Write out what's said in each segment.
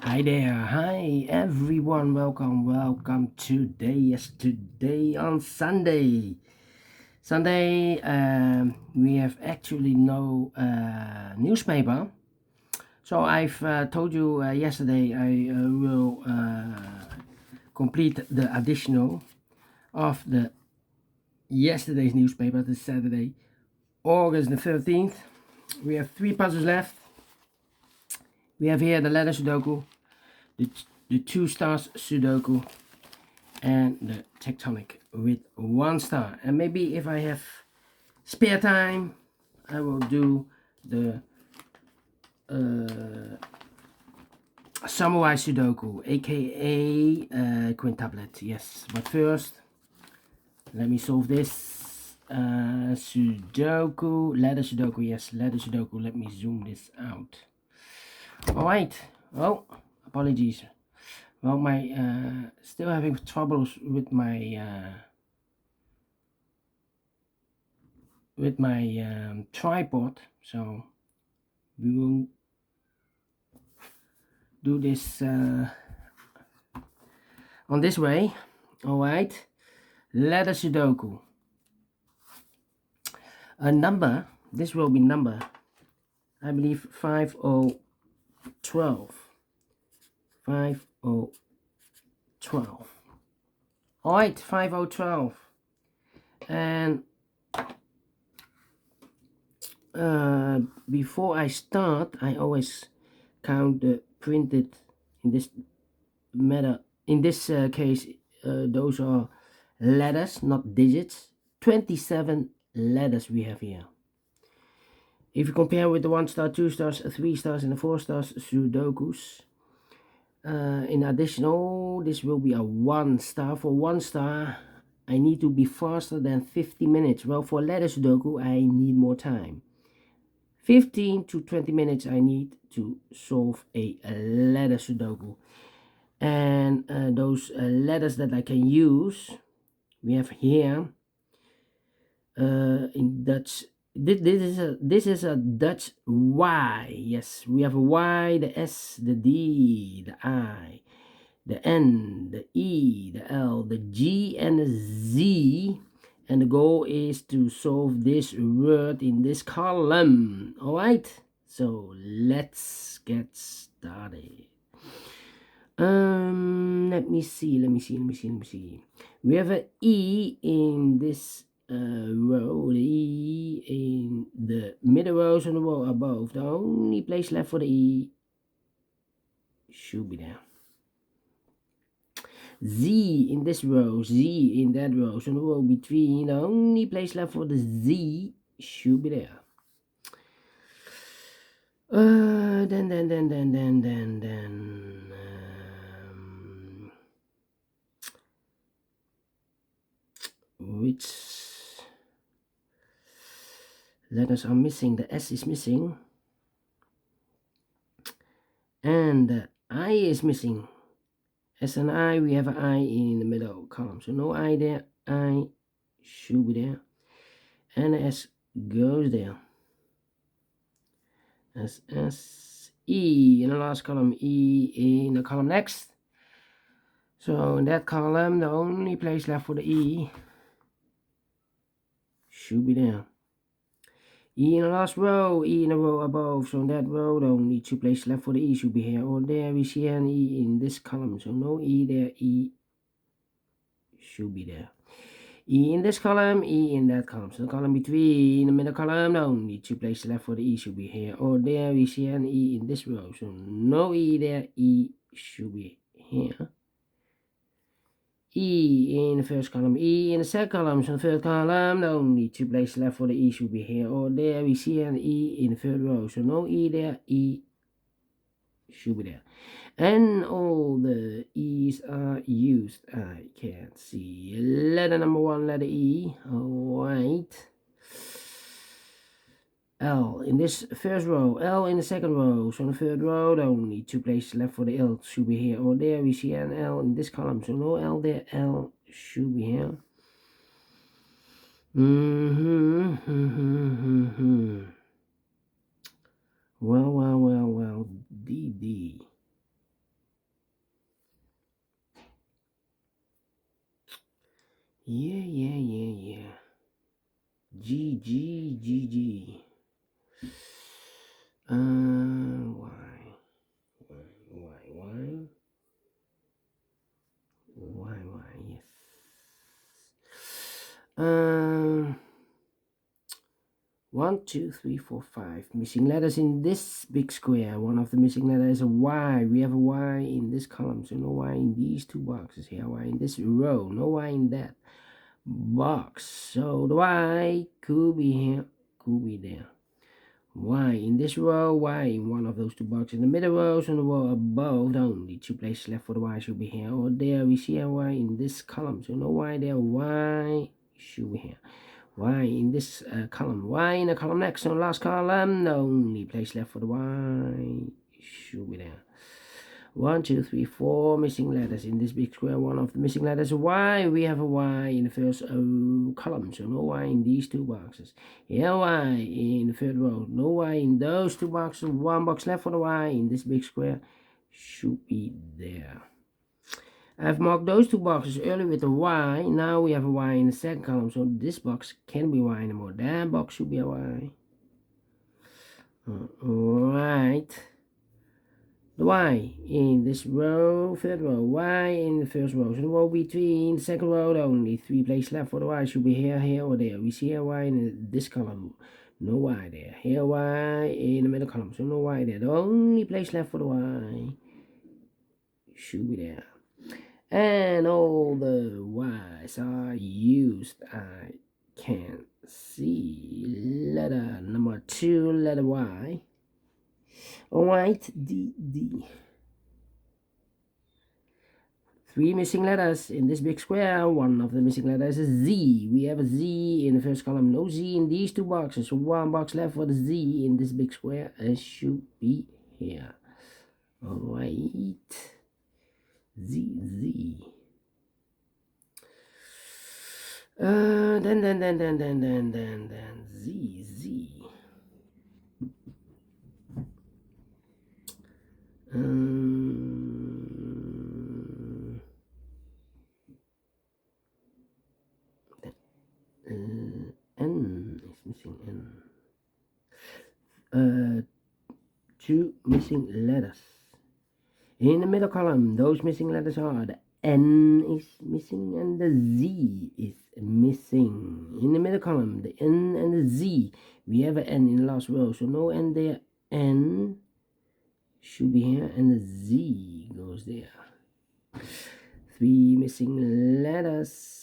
Hi there, hi everyone, welcome today on Sunday. We have actually no newspaper, so I've told you yesterday I will complete the additional of the yesterday's newspaper, the Saturday, August the 13th. We have 3 puzzles left. We have here the letter Sudoku, the 2 stars Sudoku, and the tectonic with 1 star. And maybe if I have spare time, I will do the samurai Sudoku, aka quintuplet. Yes, but first, let me solve this Sudoku, letter Sudoku. Yes, letter Sudoku. Let me zoom this out. All right. Well, apologies. Well, my still having troubles with my tripod, so we will do this on this way. All right, letter Sudoku. A number, this will be number, I believe 5012. 5012. All right, 5012. And before I start, I always count the printed, in this matter, in this case, those are letters, not digits. 27 letters we have here. If you compare with the 1 star, 2 stars, 3 stars, and the 4 stars Sudokus, in additional, this will be a 1 star. For 1 star, I need to be faster than 50 minutes. Well, for letter Sudoku, I need more time. 15 to 20 minutes I need to solve a letter Sudoku. And those letters that I can use, we have here in Dutch. This is a Dutch Y. Yes, we have a Y, the S, the D, the I, the N, the E, the L, the G, and the Z. And the goal is to solve this word in this column. All right, so let's get started. Let me see. We have an E in this row, the E in the middle rows on the row above. The only place left for the E should be there. Z in this row, Z in that row, so the row between, the only place left for the Z should be there. Then which letters are missing? The S is missing, and the I is missing. S and I, we have an I in the middle column, so no I there. I should be there, and the S goes there. S E in the last column, E in the column next. So in that column, the only place left for the E should be there. E in the last row, E in the row above. So in that row, the only 2 places left for the E should be here or there. We see an E in this column, so no E there. E should be there. E in this column, E in that column. So the column between the middle column, the only 2 places left for the E should be here or there. We see an E in this row, so no E there. E should be here. E in the first column, E in the second column, so the third column, the only 2 places left for the E should be here or there. We see an E in the third row, so no E there. E should be there. And all the E's are used. I can't see. Letter number 1, letter E. Alright. L in this first row, L in the second row, so in the third row, the only 2 places left for the L should be here or there. We see an L in this column, so no L there. L should be here. Well, D. Yeah. G. Why? Yes. Um, 1, 2, 3, 4, 5 missing letters in this big square. One of the missing letters is a Y. We have a Y in this column, so no Y in these two boxes here. Y in this row, no Y in that box. So the Y could be here, could be there. Y in this row, Y in one of those two boxes. In the middle rows and the row above, the only two places left for the Y should be here or there. We see a Y in this column, so no Y there. Y should be here. Y in this column. Y in the column next, so last column, the only place left for the Y should be there. 1, 2, 3, 4 missing letters in this big square. One of the missing letters Y. We have a Y in the first column, so no Y in these two boxes. Here Y in the third row, no Y in those two boxes. One box left for the Y in this big square should be there. I've marked those two boxes earlier with a Y. Now we have a Y in the second column, so this box can't be Y anymore. That box should be a Y. Alright. The Y in this row, third row, Y in the first row. So the row between the second row, the only three places left for the Y should be here, or there. We see a Y in this column, no Y there. Here Y in the middle column, so no Y there. The only place left for the Y should be there. And all the Y's are used. I can see letter number 2, letter Y. Alright, D. 3 missing letters in this big square. One of the missing letters is Z. We have a Z in the first column, no Z in these two boxes. So one box left for the Z in this big square. It should be here. Alright. Z. Then Z. N is missing N. 2 missing letters. In the middle column, those missing letters are the N is missing and the Z is missing. In the middle column, the N and the Z. We have an N in the last row, so no N there. N should be here and the Z goes there. 3 missing letters.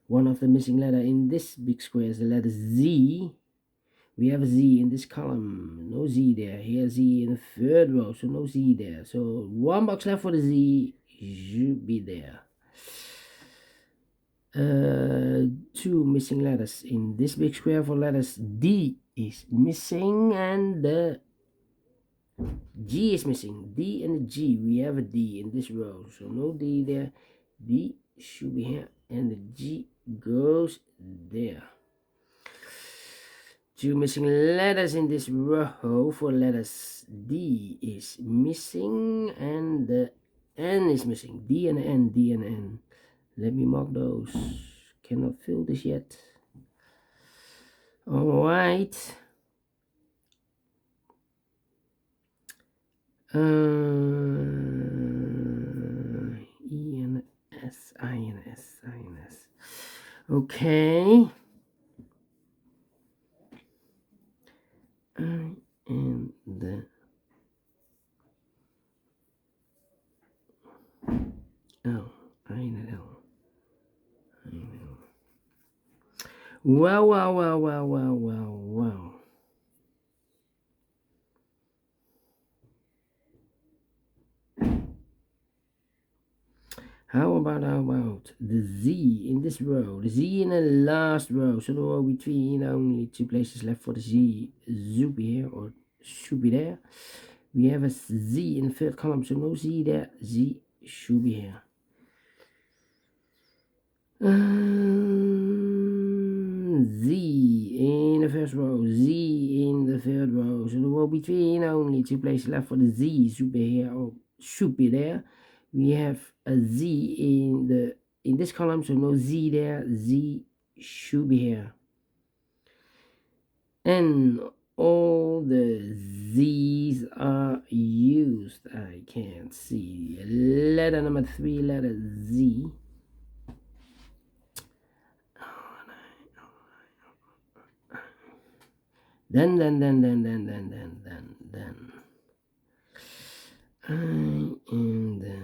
One of the missing letter in this big square is the letter Z. We have a Z in this column, no Z there. Here Z in the third row, so no Z there. So one box left for the Z should be there. 2 missing letters in this big square for letters. D is missing and the G is missing. D and the G. We have a D in this row, so no D there. D should be here and the G goes there. 2 missing letters in this row for letters. D is missing and the N is missing. D and N. Let me mark those. Cannot fill this yet. Alright. E and S, I and S. Okay. I and the L. I and L. Well. How about the Z in this row? The Z in the last row. So the row between only 2 places left for the Z should be here or should be there. We have a Z in the third column, so no Z there. Z should be here. Z in the first row, Z in the third row. So the row between only 2 places left for the Z should be here or should be there. We have a Z in the in this column, so no Z there. Z should be here. And all the Z's are used. I can't see. Letter number 3, letter Z. Then. I am the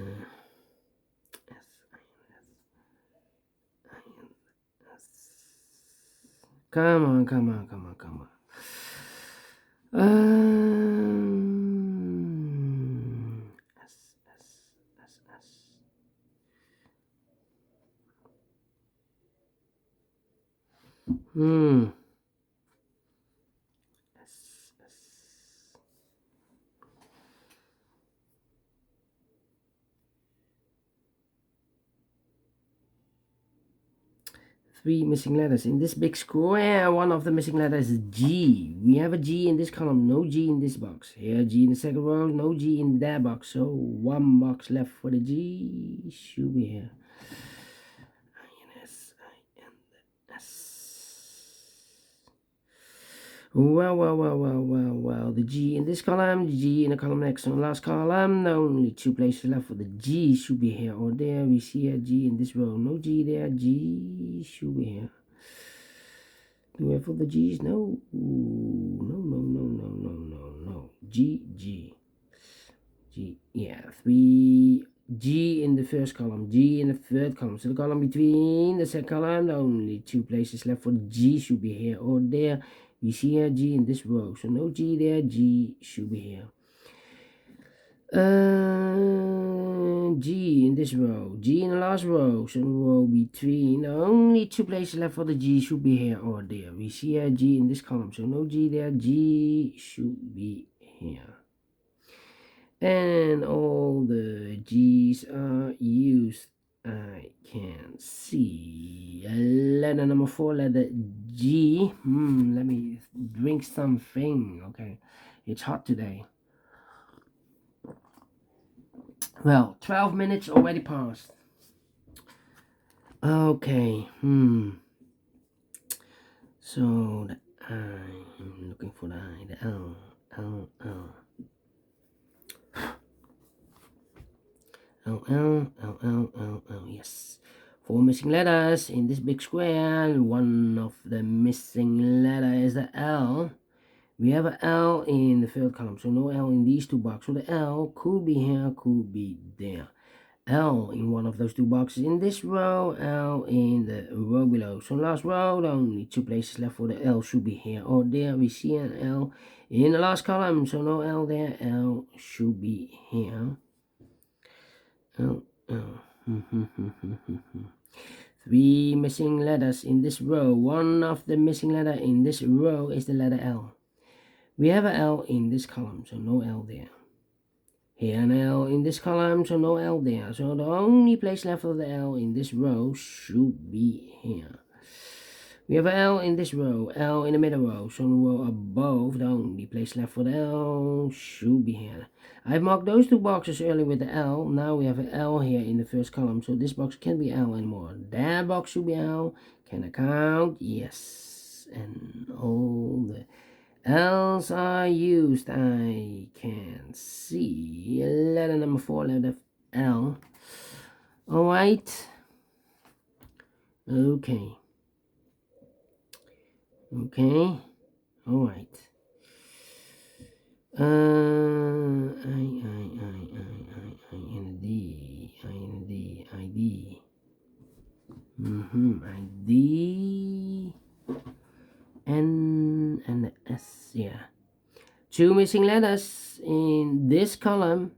Come on. S. 3 missing letters in this big square. One of the missing letters is G. We have a G in this column, no G in this box. Here, G in the second row, no G in that box. So 1 box left for the G. Should be here. Well. The G in this column, the G in the column next to the last column. Only 2 places left for the G. Should be here or there. We see a G in this row. No G there. G should be here. Do we have all the G's? No. No. G. Yeah, 3 G in the first column, G in the third column. So the column between the second column, only 2 places left for G. Should be here or there. We see here G in this row, so no G there. G should be here. G in this row, G in the last row, so the row between, only 2 places left for the G. Should be here or there. We see here G in this column, so no G there. G should be here. And all the G's are used. I can see letter number 4, letter G. Let me drink something. Okay, it's hot today. Well, 12 minutes already passed. Okay. So the I'm looking for the I, the L. Yes. 4 missing letters in this big square. One of the missing letter is the L. We have an L in the third column, so no L in these 2 boxes. So the L could be here, could be there. L in one of those 2 boxes in this row, L in the row below. So last row, only 2 places left for the L. Should be here or there. We see an L in the last column, so no L there. L should be here. 3 missing letters in this row. One of the missing letter in this row is the letter L. We have an L in this column, so no L there. Here an L in this column, so no L there. So the only place left for the L in this row should be here. We have an L in this row, L in the middle row, so the row above, the only place left for the L should be here. I've marked those 2 boxes earlier with the L. Now we have an L here in the first column, so this box can't be L anymore. That box should be L. Can I count? Yes. And all the L's are used. I can see letter number 4, letter L. Alright. Okay. Alright. I N D. ID. N and the S, yeah. 2 missing letters in this column.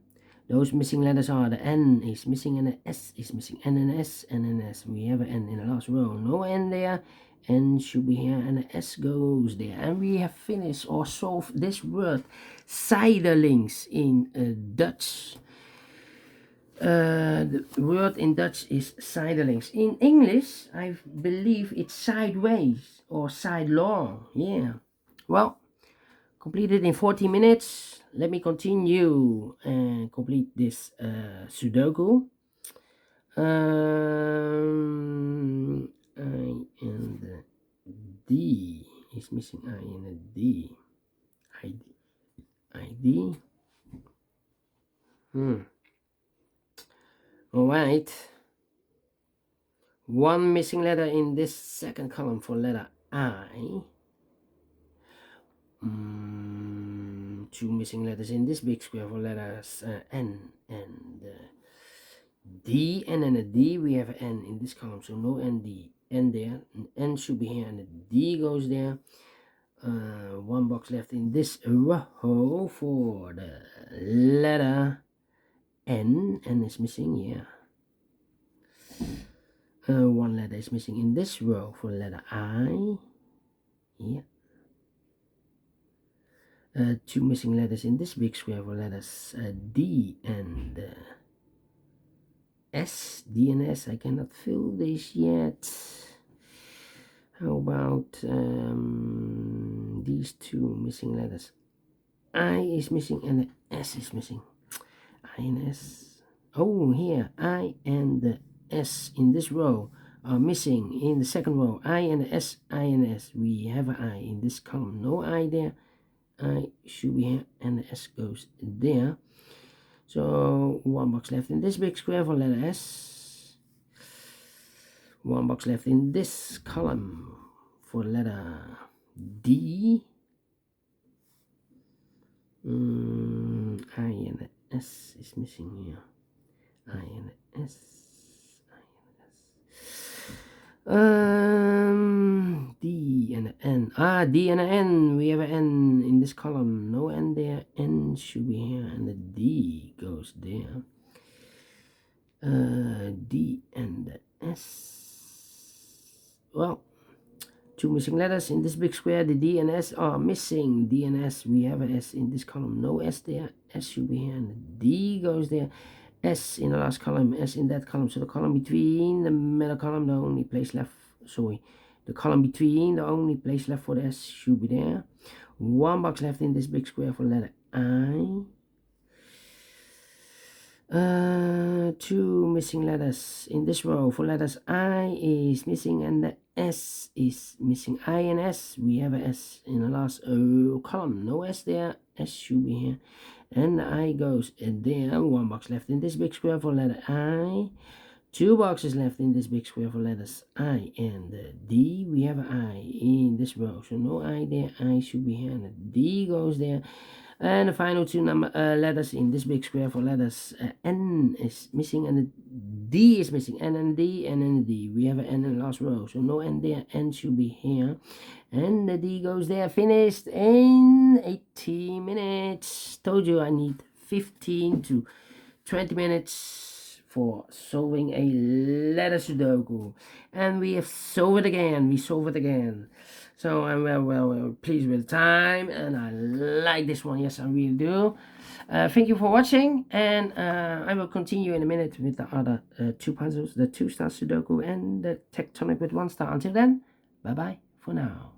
Those missing letters are the N is missing and the S is missing. N and S and an S. We have an N in the last row. No N there. N should be here and the S goes there. And we have finished or solved this word zijdelings in Dutch. The word in Dutch is zijdelings. In English, I believe it's sideways or sidelong. Yeah. Well, completed in 40 minutes. Let me continue and complete this Sudoku. I and D is missing. I and D. ID. ID. All right. One missing letter in this second column for letter I. Two missing letters in this big square for letters N and D. N and a D. We have an N in this column, so no ND. N there. An N should be here, and a D goes there. One box left in this row for the letter N. N is missing, yeah. One letter is missing in this row for letter I. Yeah. Two missing letters in this big square for letters D and S. D and S. I cannot fill this yet. How about these two missing letters? I is missing and the S is missing. I and S. Oh, here. I and the S in this row are missing in the second row. I and the S. I and S. We have an I in this column. No I there. I should be here and the S goes there. So one box left in this big square for letter S. One box left in this column for letter D. I and the S is missing here. I and the S. I and the S. D and an N. D and an N. We have an N in this column. No N there. N should be here, and the D goes there. D and the S. Well, two missing letters in this big square. The D and S are missing. D and S. We have an S in this column. No S there. S should be here, and the D goes there. S in the last column. S in that column. So the column between the middle column, the only place left. Sorry. The column between, the only place left for the S should be there. One box left in this big square for letter I. Two missing letters in this row for letters I is missing and the S is missing. I and S. We have a S in the last column. No S there. S should be here. And the I goes there. One box left in this big square for letter I. Two boxes left in this big square for letters I and D. We have an I in this row, so no I there. I should be here, and the D goes there. And the final two letters in this big square for letters N is missing, and the D is missing. N and D, N and D. We have an N in the last row, so no N there. N should be here, and the D goes there. Finished in 18 minutes. Told you I need 15 to 20 minutes for solving a letter Sudoku, and we have solved it again. So I'm well pleased with the time, and I like this one. Yes, I really do. Thank you for watching, and I will continue in a minute with the other two puzzles, the 2-star Sudoku and the tectonic with 1 star. Until then, bye bye for now.